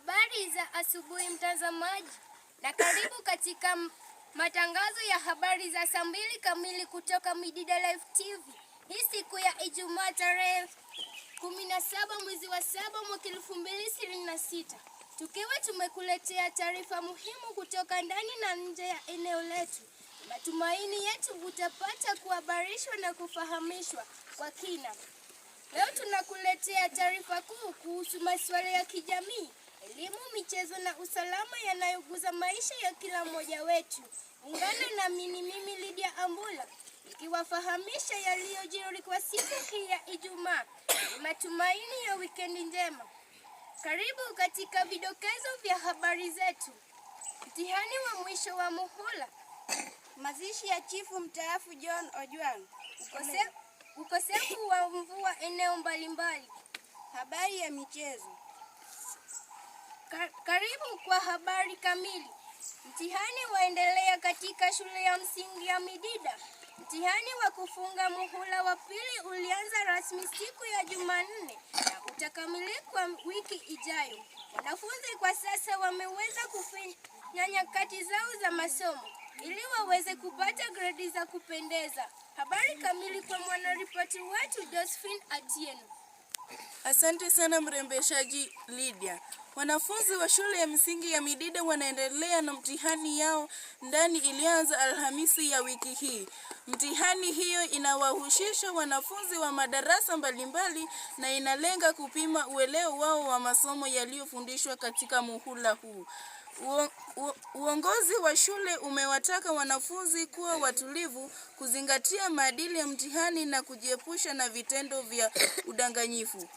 Habari za asubuhi mtazamaji, na karibu katika matangazo ya habari za saa 2 kamili kutoka Midida Live TV. Hii siku ya Ijumaa tarehe 17 mwezi wa 7 mwaka 2026. Tukiwa tumekuletea taarifa muhimu kutoka ndani na nje ya eneo letu. Matumaini yetu utapata kuhabarishwa na kufahamishwa kwa kina. Leo tunakuletea taarifa kuu kuhusu masuala ya kijamii, elimu, michezo na usalama yanayoguza maisha ya kila mmoja wetu. Ungana na mimi Lydia Ambula nikiwafahamisha yaliyojiri kwa siku hii ya Ijumaa. Matumaini ya wikendi njema. Karibu katika vidokezo vya habari zetu. Mtihani wa mwisho wa muhula. Mazishi ya chifu mstaafu John Ojwang. Ukosefu wa mvua eneo mbalimbali. Habari ya michezo. Karibu kwa habari kamili. Mtihani waendelea katika shule ya msingi ya Midida. Mtihani wa kufunga muhula wa pili ulianza rasmi siku ya Jumanne na utakamilika wiki ijayo. Wanafunzi kwa sasa wameweza kufanya nyakati zao za masomo ili waweze kupata gredi za kupendeza. Habari kamili kwa mwanaripoti wetu Josephine Atieno. Asante sana mrembeshaji Lydia. Wanafunzi wa shule ya msingi ya Midida wanaendelea na mtihani yao ndani ilianza Alhamisi ya wiki hii. Mtihani hiyo inawahusisha wanafunzi wa madarasa mbalimbali na inalenga kupima uelewa wao wa masomo yaliyofundishwa katika muhula huu. Uongozi wa shule umewataka wanafunzi kuwa watulivu, kuzingatia maadili ya mtihani na kujiepusha na vitendo vya udanganyifu.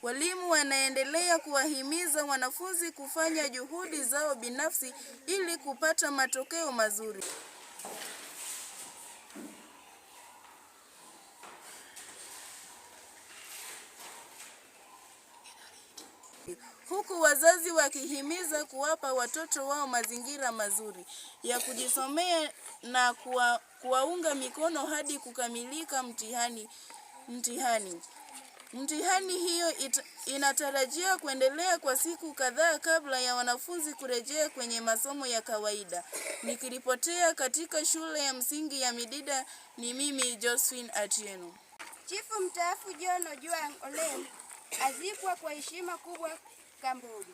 Walimu wanaendelea kuwahimiza wanafunzi kufanya juhudi zao binafsi ili kupata matokeo mazuri. Huku wazazi wakihimiza kuwapa watoto wao mazingira mazuri ya kujisomea na kuwaunga mikono hadi kukamilika Mtihani hiyo inatarajia kuendelea kwa siku kadhaa kabla ya wanafunzi kurejea kwenye masomo ya kawaida. Nikiripotea katika shule ya msingi ya Midida ni mimi Josephine Atieno. Chifu mstaafu John Ojwang Olem azikwa kwa heshima kubwa Kambogi.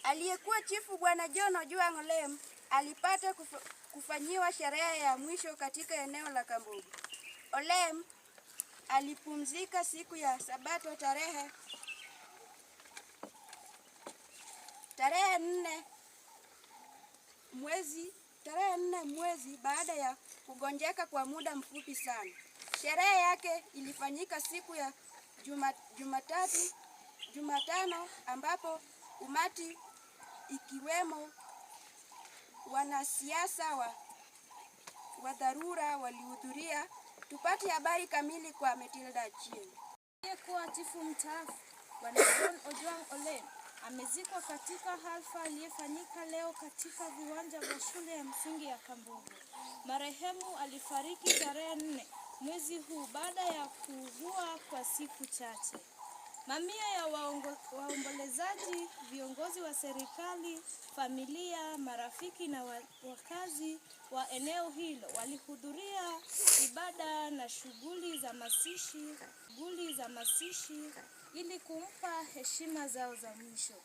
Aliyekuwa chifu Bwana John Ojwang Olem alipata kufanyiwa sherehe ya mwisho katika eneo la Kambogi. Olem alipumzika siku ya Sabato tarehe 4 mwezi baada ya kugonjeka kwa muda mfupi sana. Sherehe yake ilifanyika siku ya Jumatano ambapo umati ikiwemo wanasiasa wa dharura walihudhuria. Tupate habari kamili kwa Matilda Achieng. Aliyekuwa chifu mstaafu Bwana John Ojwang Olem amezikwa katika hafla iliyofanyika leo katika viwanja vya shule ya msingi ya Kambogi. Marehemu alifariki tarehe 4 mwezi huu baada ya kuugua kwa siku chache. Mamia ya waombolezaji, viongozi wa serikali, familia, marafiki na wakazi wa eneo hilo walihudhuria ibada na shughuli za mazishi ili kumpa heshima zao za mwisho.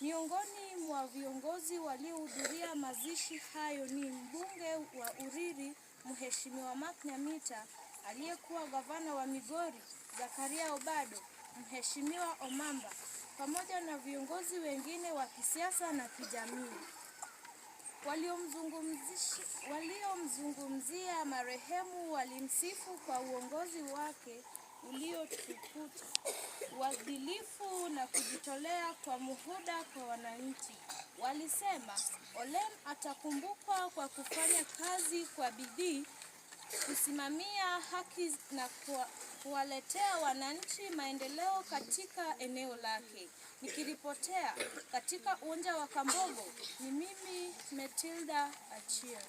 Miongoni mwa viongozi waliohudhuria mazishi hayo ni mbunge wa Uriri Mheshimiwa Mark Nyamita, aliyekuwa gavana wa Migori Zakaria Obado, Mheshimiwa Omamba, pamoja na viongozi wengine wa kisiasa na kijamii. Waliomzungumzia marehemu walimsifu kwa uongozi wake uliotukuka, uadilifu na kujitolea kwa muhula kwa wananchi. Walisema Olem atakumbukwa kwa kufanya kazi kwa bidii, kusimamia haki na kuwaletea wananchi maendeleo katika eneo lake. Nikiripotea katika uwanja wa Kambogo, ni mimi Matilda Achia.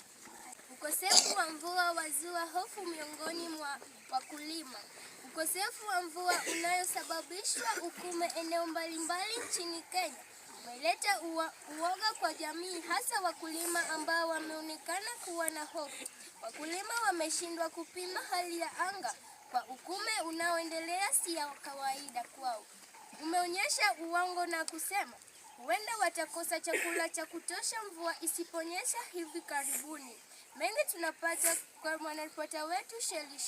Ukosefu wa mvua wazua hofu miongoni mwa wakulima. Ukosefu wa mvua unayosababishwa ukame eneo mbalimbali nchini Kenya umeleta uoga kwa jamii, hasa wakulima ambao wameonekana kuwa na hofu. Wakulima wameshindwa kupima hali ya anga kwa ukame unaoendelea si ya kawaida kwao. Umeonyesha uongo na kusema huenda watakosa chakula cha kutosha mvua isiponyesha hivi karibuni. Mengi tunapata kwa mwanaripota wetu Shelley.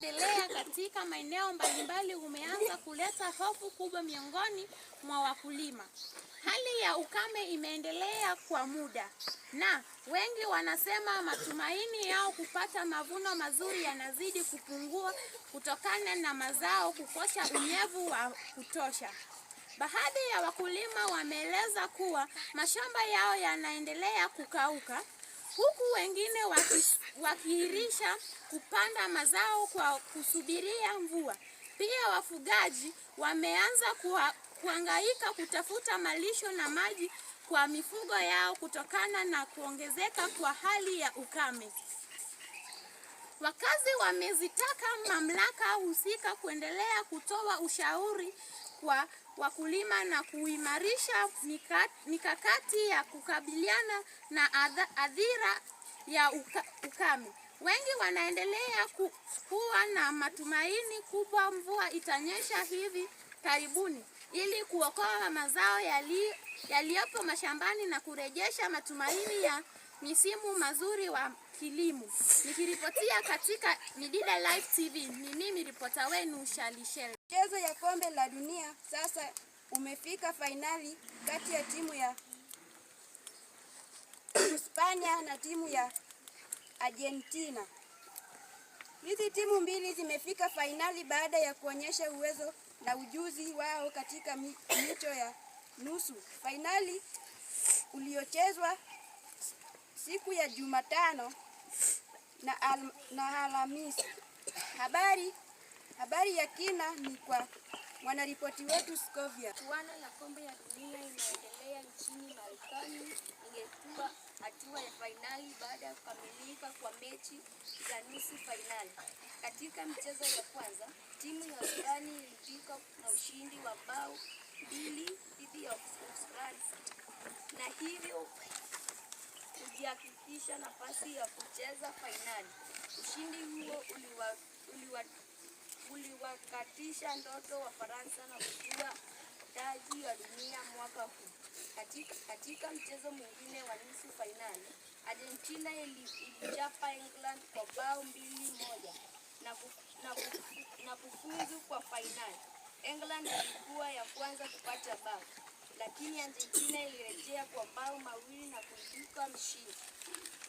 Endelea katika maeneo mbalimbali umeanza kuleta hofu kubwa miongoni mwa wakulima. Hali ya ukame imeendelea kwa muda na wengi wanasema matumaini yao kupata mavuno mazuri yanazidi kupungua kutokana na mazao kukosa unyevu wa kutosha. Baadhi ya wakulima wameeleza kuwa mashamba yao yanaendelea kukauka, huku wengine wakihirisha kupanda mazao kwa kusubiria mvua. Pia wafugaji wameanza kuhangaika kutafuta malisho na maji kwa mifugo yao kutokana na kuongezeka kwa hali ya ukame. Wakazi wamezitaka mamlaka husika kuendelea kutoa ushauri kwa wakulima na kuimarisha mikakati ya kukabiliana na adhira ya ukame. Wengi wanaendelea kuwa na matumaini kubwa mvua itanyesha hivi karibuni ili kuokoa mazao yaliyopo mashambani na kurejesha matumaini ya misimu mazuri wa kilimo. Nikiripotia katika Midida Live TV, ni mimi ripota wenu Shelley. Mchezo ya kombe la dunia sasa umefika fainali kati ya timu ya Hispania na timu ya Argentina. Hizi timu mbili zimefika fainali baada ya kuonyesha uwezo na ujuzi wao katika micho ya nusu fainali uliochezwa siku ya Jumatano na Alhamisi. Habari ya kina ni kwa mwanaripoti wetu Scovia. Michuano ya kombe ya dunia inaendelea nchini Marekani ingekuwa hatua ya fainali baada ya kukamilika kwa mechi za nusu fainali. Katika mchezo ya kwanza, timu ya Uhispania ilipika na ushindi wa bao 2 dhidi ya Ufaransa na hivyo kujihakikisha nafasi ya kucheza fainali. Ushindi huo uliwakatisha ndoto wa Faransa na kuchukua taji wa dunia mwaka huu. Katika mchezo mwingine wa nusu fainali, Argentina ilichapa England kwa bao 2-1 na kufuzu kwa fainali. England ilikuwa ya kwanza kupata bao, lakini Argentina ilirejea kwa bao 2 na kuibuka mshindi.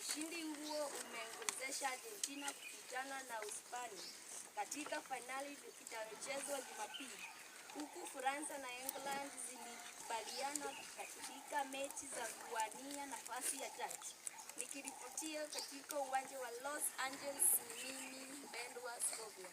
Ushindi huo umeongezesha Argentina kukutana na Uhispania katika fainali itakayochezwa Jumapili, huku Faransa na England zilikubaliana katika mechi za kuwania nafasi ya tatu. Nikiripotia katika uwanja wa Los Angeles, mimi Mpendwa Scovia.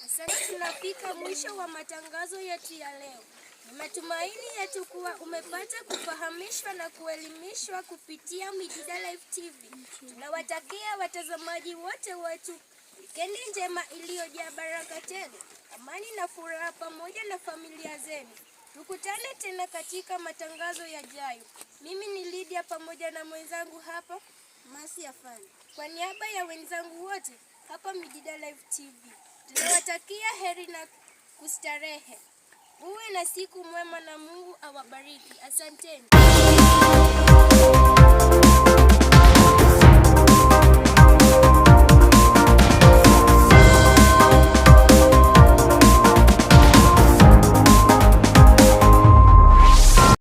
Asante, tunafika mwisho wa matangazo yetu ya leo. Matumaini yetu kuwa umepata kufahamishwa na kuelimishwa kupitia Midida Live TV. Tunawatakia watazamaji wote wetu wikendi njema iliyojaa baraka tele, amani na furaha pamoja na familia zenu. Tukutane tena katika matangazo yajayo. Mimi ni Lydia pamoja na mwenzangu hapa Masi Afani. Kwa niaba ya wenzangu wote hapa Midida Live TV, tunawatakia heri na kustarehe. Uwe na siku mwema na Mungu awabariki. Asanteni.